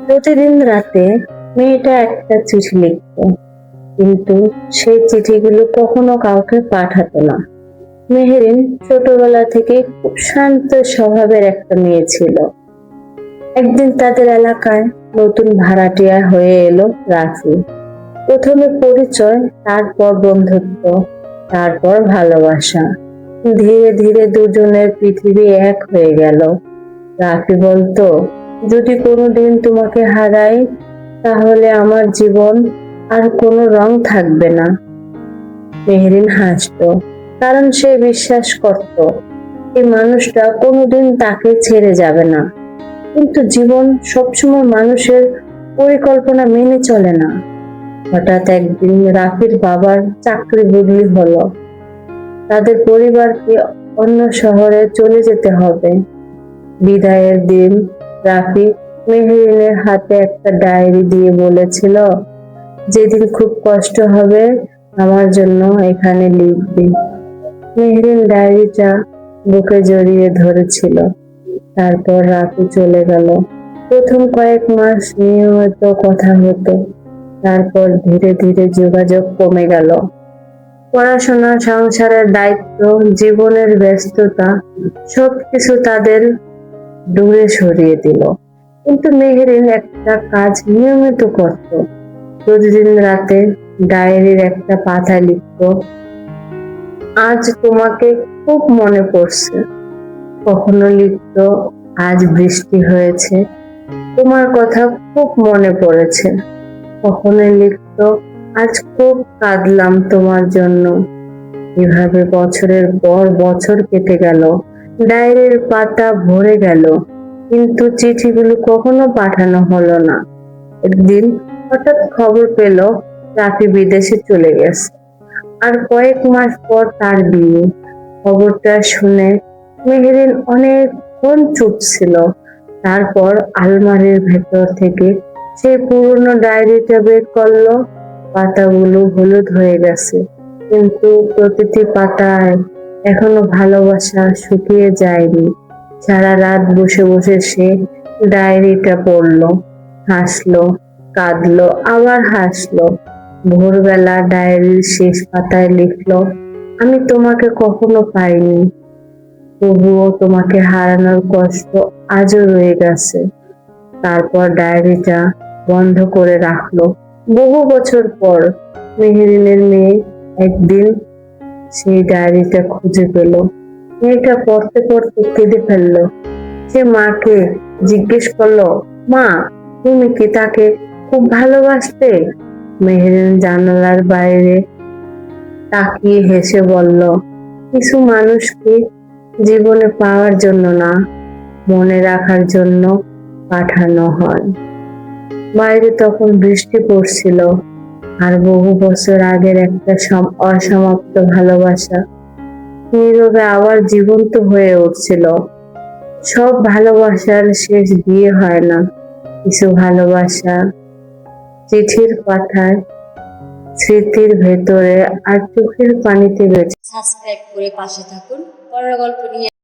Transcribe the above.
প্রতিদিন রাতে মেয়েটা একটা চিঠি লিখত, কিন্তু সেই চিঠিগুলো কখনো কাউকে পাঠাতো না। মেহেরিন ছোটবেলা থেকে খুব শান্ত স্বভাবের একটা মেয়ে ছিল। একদিন তাদের এলাকায় নতুন ভাড়াটিয়া হয়ে এলো রাফি। প্রথমে পরিচয়, তারপর বন্ধুত্ব, তারপর ভালোবাসা। ধীরে ধীরে দুজনের পৃথিবী এক হয়ে গেল। রাফি বলতো, যদি কোনোদিন তোমাকে হারাই তাহলে আমার জীবন আর কোনো রং থাকবে না। মেহরিন হাসতো, কারণ সে বিশ্বাস করত এই মানুষটা কোনোদিন তাকে ছেড়ে যাবে না। কিন্তু জীবন সবসময় মানুষের পরিকল্পনা মেনে চলে না। হঠাৎ একদিন রাফির বাবার চাকরি বদলি হলো। তাদের পরিবারকে অন্য শহরে চলে যেতে হবে। বিদায়ের দিন রাফি মেহরিনের হাতে একটা ডায়েরি দিয়ে বলেছিল, যেদিন খুব কষ্ট হবে আমার জন্য এখানে লিখবি। মেহরিন ডায়েরিটা বুকে জড়িয়ে ধরেছিল। তারপর রাফি চলে গেল। প্রথম কয়েক মাস নিয়মিত কথা হতো, তারপর ধীরে ধীরে যোগাযোগ কমে গেল। পড়াশোনা, সংসারের দায়িত্ব, জীবনের ব্যস্ততা সবকিছু তাদের দূরে সরিয়ে দিল। কিন্তু মেহেরিন একটা কাজ নিয়মিত করত। প্রতিদিন রাতে ডায়েরির একটা পাতায় লিখত, আজ তোমাকে খুব মনে পড়ছে। কখনো লিখত, আজ বৃষ্টি হয়েছে, তোমার কথা খুব মনে পড়েছে। কখনো লিখত, আজ খুব কাঁদলাম তোমার জন্য। এভাবে বছরের পর বছর কেটে গেল। ডায়েরির পাতা ভরে গেল, কিন্তু চিঠিগুলো কখনো পাঠানো হলো না। একদিন হঠাৎ খবর পেল রাফি বিদেশে চলে গেছে, আর কয়েক মাস পর তার বিয়ে। খবরটা শুনে মেহেরিন অনেকক্ষণ চুপ ছিল। তারপর আলমারির ভেতর থেকে সেই পুরনো ডায়েরিটা বের করলো। পাতাগুলো হলুদ হয়ে গেছে, কিন্তু প্রতিটি পাতায় এখনো ভালোবাসা শুকিয়ে যায়নি। সারা রাত বসে বসে সে ডায়েরিটা পড়লো, হাসলো, কাঁদলো, আবার হাসলো। ভোরবেলা ডায়েরির শেষ পাতায় লিখলো, আমি তোমাকে কখনো পাইনি, তবুও তোমাকে হারানোর কষ্ট আজও রয়ে গেছে। তারপর ডায়েরিটা বন্ধ করে রাখলো। বহু বছর পর মেহেরিনের মেয়ে একদিন সেই ডায়েরিটা খুঁজে পেল। মেয়েটা পড়তে পড়তে কেঁদে ফেললো। সে মাকে জিজ্ঞেস করলো, মা, তুমি কি তাকে খুব ভালোবাসতে? মেহেরিন জানালার বাইরে তাকিয়ে হেসে বলল, কিছু মানুষকে জীবনে পাওয়ার জন্য না, মনে রাখার জন্য পাঠানো হয়। বাইরে তখন বৃষ্টি পড়ছিল, আর বহু বছর আগের একটা অসমাপ্ত ভালোবাসা নীরবে আবার জীবন্ত হয়ে উঠছিল। সব ভালোবাসার শেষ বিয়ে হয় না, কিছু ভালোবাসা চিঠির পাতায়, স্মৃতির ভেতরে আর চোখের পানিতে বেঁচে। সাবস্ক্রাইব করে পাশে থাকুন। পরের গল্প নিয়ে